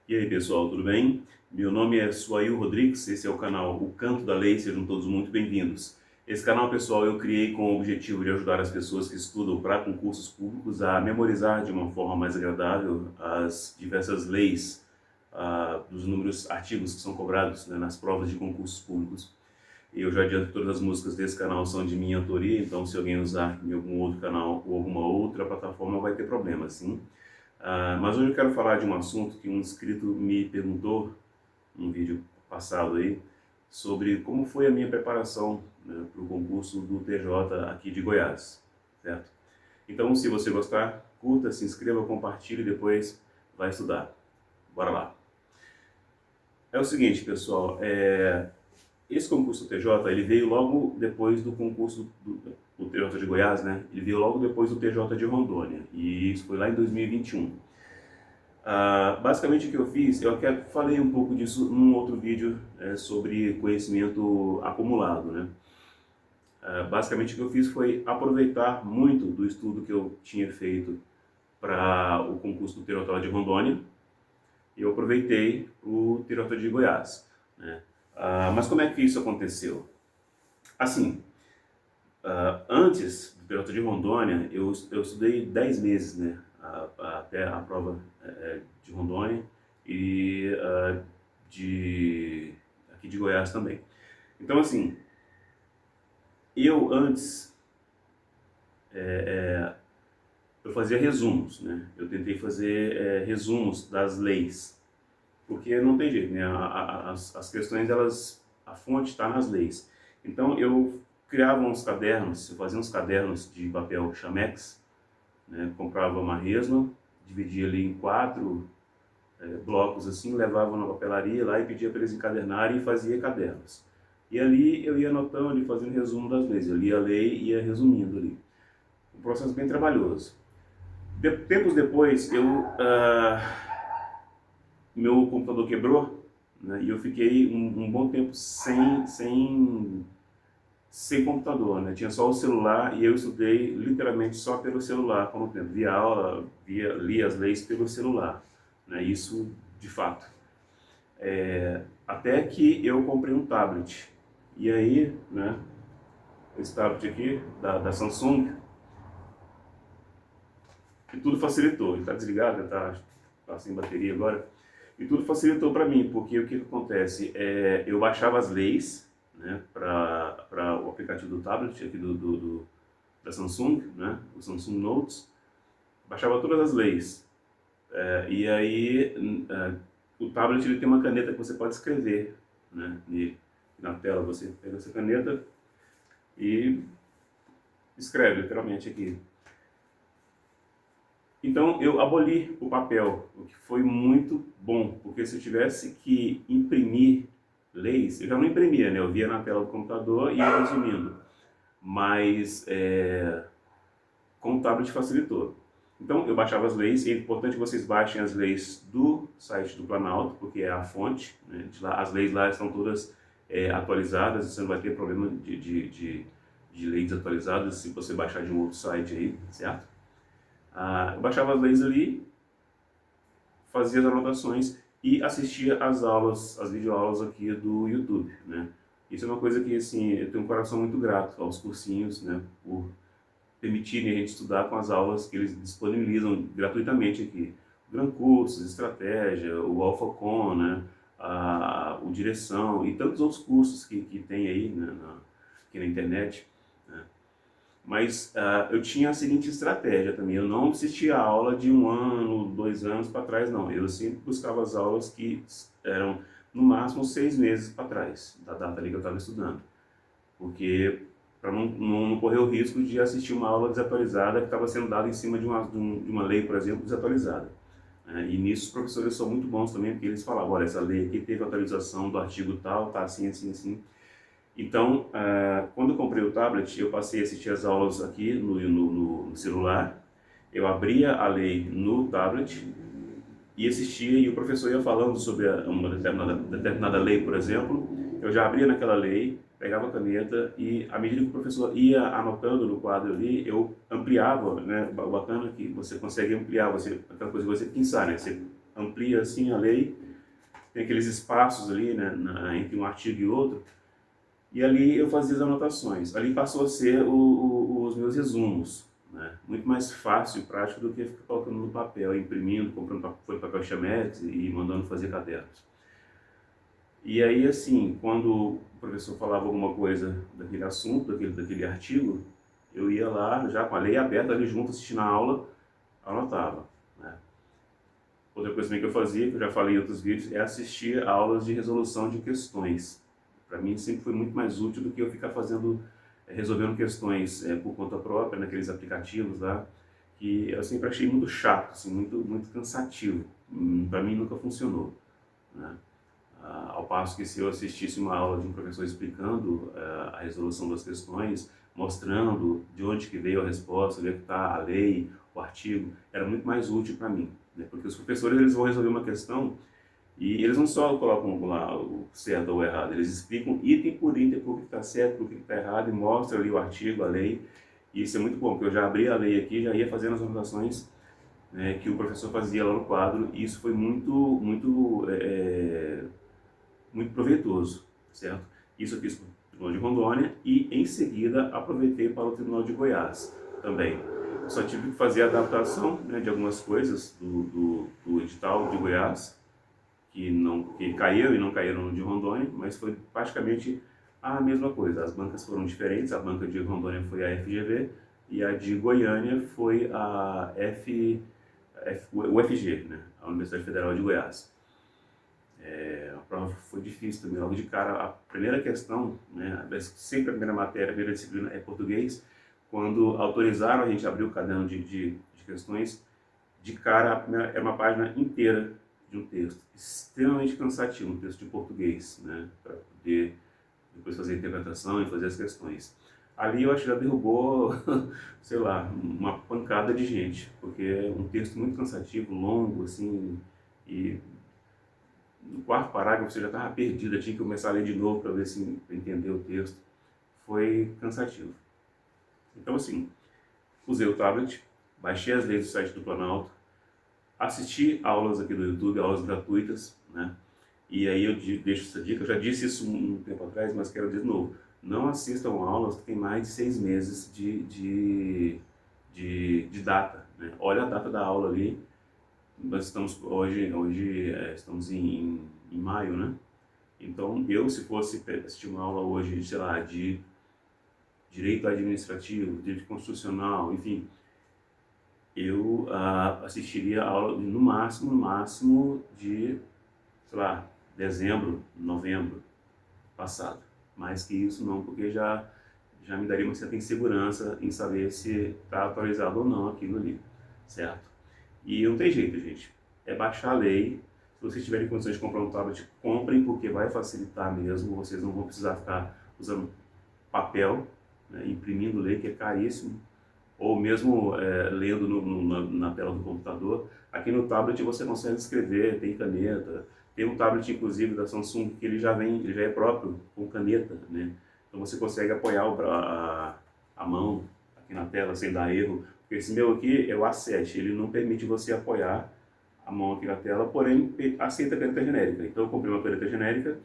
E aí pessoal, tudo bem? Meu nome é Suail Rodrigues, esse é o canal O Canto da Lei, sejam todos muito bem-vindos. Esse canal, pessoal, eu criei com o objetivo de ajudar as pessoas que estudam para concursos públicos a memorizar de uma forma mais agradável as diversas leis, dos inúmeros artigos que são cobrados, né, nas provas de concursos públicos. E eu já adianto que todas as músicas desse canal são de minha autoria, então se alguém usar em algum outro canal ou alguma outra plataforma vai ter problema, sim. Mas hoje eu quero falar de um assunto que um inscrito me perguntou num vídeo passado aí, sobre como foi a minha preparação, né, para o concurso do TJ aqui de Goiás, certo? Então, se você gostar, curta, se inscreva, compartilhe e depois vai estudar. Bora lá! É o seguinte, pessoal, esse concurso TJ, ele veio logo depois do concurso do TJ de Goiás, né? Ele veio logo depois do TJ de Rondônia, e isso foi lá em 2021. Basicamente o que eu fiz, eu até falei um pouco disso num outro vídeo sobre conhecimento acumulado, né? Basicamente o que eu fiz foi aproveitar muito do estudo que eu tinha feito para o concurso do TJ de Rondônia, e eu aproveitei o TJ de Goiás, né? Mas como é que isso aconteceu? Assim, antes do TJ de Rondônia, eu estudei 10 meses, né? Até a prova de Rondônia e aqui de Goiás também. Então, assim, eu antes eu fazia resumos, né? Eu tentei fazer resumos das leis, porque não tem jeito, né? As questões, a fonte está nas leis. Então, eu criava uns cadernos, eu fazia uns cadernos de papel chamex, né? Comprava uma resma, dividia ali em 4 blocos assim, levava na papelaria lá e pedia para eles encadernarem e fazia cadernos. E ali eu ia anotando e fazendo resumo das leis. Eu lia a lei e ia resumindo ali. Um processo bem trabalhoso. Tempos depois, meu computador quebrou, né, e eu fiquei um bom tempo sem computador, né? Tinha só o celular e eu estudei literalmente só pelo celular por um tempo. Via aula, li as leis pelo celular, né? Isso de fato. Até que eu comprei um tablet. E aí, né, esse tablet aqui, da Samsung, e tudo facilitou. Ele está desligado, tá sem bateria agora. E tudo facilitou para mim, porque o que acontece? Eu baixava as leis, né, para o aplicativo do tablet aqui da Samsung, né, o Samsung Notes, baixava todas as leis. E aí, o tablet ele tem uma caneta que você pode escrever, né, na tela. Você pega essa caneta e escreve literalmente aqui. Então eu aboli o papel, o que foi muito bom, porque se eu tivesse que imprimir leis, eu já não imprimia, né? Eu via na tela do computador e ia resumindo, mas com o tablet facilitou. Então eu baixava as leis, e é importante que vocês baixem as leis do site do Planalto, porque é a fonte, né? As leis lá estão todas atualizadas, você não vai ter problema de leis atualizadas se você baixar de um outro site aí, certo? Eu baixava as leis ali, fazia as anotações e assistia às aulas, às videoaulas aqui do YouTube, né? Isso é uma coisa que, assim, eu tenho um coração muito grato aos cursinhos, né, por permitirem a gente estudar com as aulas que eles disponibilizam gratuitamente aqui. O Gran Cursos, Estratégia, o AlphaCon, né, o Direção e tantos outros cursos que tem aí, né, aqui na internet, né? Mas eu tinha a seguinte estratégia também, eu não assistia a aula de 1 ano, 2 anos para trás, não. Eu sempre buscava as aulas que eram no máximo 6 meses para trás, da data ali que eu estava estudando. Porque para não correr o risco de assistir uma aula desatualizada que estava sendo dada em cima de uma lei, por exemplo, desatualizada. E nisso os professores são muito bons também, porque eles falavam, olha, essa lei aqui teve atualização do artigo tal, tá assim, assim, assim. Então, quando eu comprei o tablet, eu passei a assistir as aulas aqui no celular, eu abria a lei no tablet e assistia, e o professor ia falando sobre uma determinada lei, por exemplo, eu já abria naquela lei, pegava a caneta e, à medida que o professor ia anotando no quadro ali, eu ampliava, né? O bacana é que você consegue ampliar, aquela coisa que você pensar, né? Você amplia assim a lei, tem aqueles espaços ali, né, entre um artigo e outro, e ali eu fazia as anotações. Ali passou a ser os meus resumos, né? Muito mais fácil e prático do que ficar colocando no papel, imprimindo, comprando papel chamex e mandando fazer cadernos. E aí, assim, quando o professor falava alguma coisa daquele assunto, daquele artigo, eu ia lá, já com a lei aberta ali junto, assistindo a aula, anotava, né? Outra coisa também que eu fazia, que eu já falei em outros vídeos, é assistir a aulas de resolução de questões. Para mim sempre foi muito mais útil do que eu ficar fazendo, resolvendo questões por conta própria, naqueles aplicativos lá, que eu sempre achei muito chato, assim, muito cansativo. Para mim nunca funcionou, né? Ao passo que se eu assistisse uma aula de um professor explicando a resolução das questões, mostrando de onde que veio a resposta, onde é que está a lei, o artigo, era muito mais útil para mim, né? Porque os professores eles vão resolver uma questão e eles não só colocam lá o certo ou o errado, eles explicam item por item por que está certo, por que está errado e mostram ali o artigo, a lei. E isso é muito bom, porque eu já abri a lei aqui, já ia fazendo as anotações, né, que o professor fazia lá no quadro, e isso foi muito proveitoso, certo? Isso eu fiz para o Tribunal de Rondônia e em seguida aproveitei para o Tribunal de Goiás também. Só tive que fazer a adaptação, né, de algumas coisas do edital de Goiás, que caiu e não caíram no de Rondônia, mas foi praticamente a mesma coisa. As bancas foram diferentes, a banca de Rondônia foi a FGV e a de Goiânia foi o UFG, né, a Universidade Federal de Goiás. A prova foi difícil também, logo de cara. A primeira questão, né, sempre a primeira matéria, a primeira disciplina é português. Quando autorizaram a gente abrir o caderno de questões, de cara era uma página inteira de um texto, extremamente cansativo, um texto de português, né, para poder depois fazer a interpretação e fazer as questões. Ali eu acho que já derrubou, sei lá, uma pancada de gente, porque é um texto muito cansativo, longo, assim, e no quarto parágrafo você já estava perdido, tinha que começar a ler de novo para ver se pra entender o texto. Foi cansativo. Então, assim, usei o tablet, baixei as leis do site do Planalto, assisti aulas aqui do YouTube, aulas gratuitas, né? E aí eu deixo essa dica, eu já disse isso um tempo atrás, mas quero dizer de novo. Não assistam aulas que tem mais de 6 meses de data, né? Olha a data da aula ali. Nós estamos hoje estamos em maio, né? Então, eu se fosse assistir uma aula hoje, sei lá, de direito administrativo, direito constitucional, enfim, eu assistiria a aula no máximo de, sei lá, dezembro, novembro passado. Mais que isso não, porque já me daria uma certa insegurança em saber se está atualizado ou não aquilo ali, certo? E não tem jeito, gente. É baixar a lei. Se vocês tiverem condições de comprar um tablet, comprem, porque vai facilitar mesmo. Vocês não vão precisar ficar usando papel, né, imprimindo lei, que é caríssimo, ou mesmo lendo na tela do computador. Aqui no tablet você consegue escrever, tem caneta. Tem um tablet, inclusive, da Samsung, que ele já é próprio, com caneta, né? Então você consegue apoiar a mão aqui na tela sem dar erro. Porque esse meu aqui é o A7, ele não permite você apoiar a mão aqui na tela, porém aceita a caneta genérica. Então eu comprei uma caneta genérica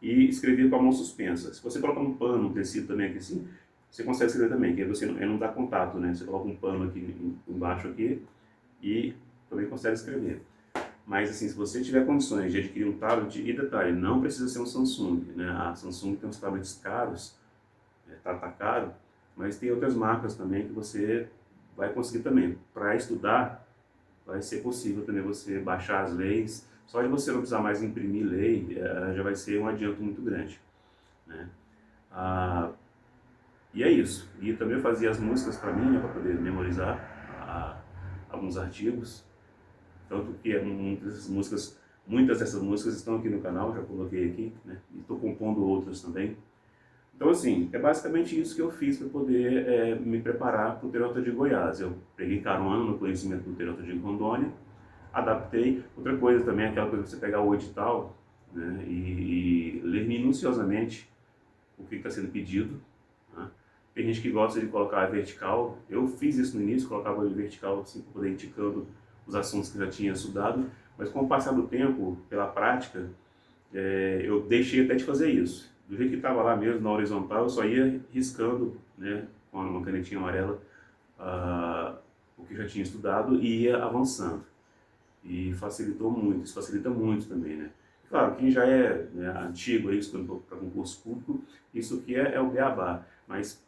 e escrevi com a mão suspensa. Se você colocar um pano, um tecido também aqui assim, você consegue escrever também, que aí você não dá contato, né? Você coloca um pano aqui embaixo aqui e também consegue escrever. Mas assim, se você tiver condições de adquirir um tablet, e detalhe, não precisa ser um Samsung, né? A Samsung tem uns tablets caros, tá caro, mas tem outras marcas também que você vai conseguir também. Para estudar, vai ser possível também você baixar as leis. Só de você não precisar mais imprimir lei, já vai ser um adianto muito grande, né? E é isso. E também eu fazia as músicas para mim, né, para poder memorizar alguns artigos. Tanto que muitas dessas músicas estão aqui no canal, já coloquei aqui, né? E estou compondo outras também. Então, assim, é basicamente isso que eu fiz para poder me preparar para o TJ de Goiás. Eu peguei carona no conhecimento do TJ de Rondônia, adaptei. Outra coisa também é aquela coisa de você pegar o edital, né, e ler minuciosamente o que está sendo pedido, né? Tem gente que gosta de colocar vertical. Eu fiz isso no início, colocava ele vertical assim, para poder ir indicando os assuntos que eu já tinha estudado. Mas com o passar do tempo, pela prática, eu deixei até de fazer isso. Do jeito que estava lá mesmo, na horizontal, eu só ia riscando, né, com uma canetinha amarela, o que eu já tinha estudado e ia avançando. E facilitou muito, isso facilita muito também, né? Claro, quem já é, né, antigo aí, estudando para concurso público, isso aqui é o beabá, mas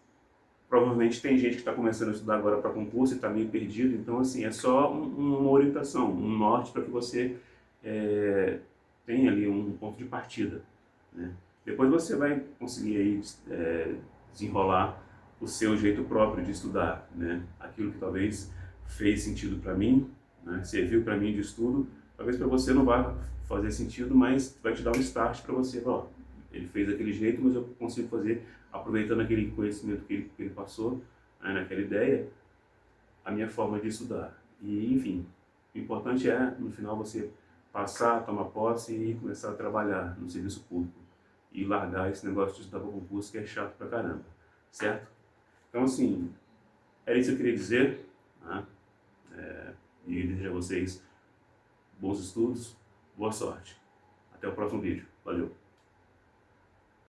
provavelmente tem gente que está começando a estudar agora para concurso e está meio perdido, então assim, é só uma orientação, um norte para que você tenha ali um ponto de partida, né? Depois você vai conseguir aí, desenrolar o seu jeito próprio de estudar, né? Aquilo que talvez fez sentido para mim, né, serviu para mim de estudo, talvez para você não vá fazer sentido, mas vai te dar um start para você, ó, ele fez daquele jeito, mas eu consigo fazer, aproveitando aquele conhecimento que ele passou, né, naquela ideia, a minha forma de estudar. E, enfim, o importante é, no final, você passar, tomar posse e começar a trabalhar no serviço público. E largar esse negócio de estudar para concurso que é chato pra caramba, certo? Então, assim, era isso que eu queria dizer, né? E desejo a vocês bons estudos, boa sorte. Até o próximo vídeo. Valeu!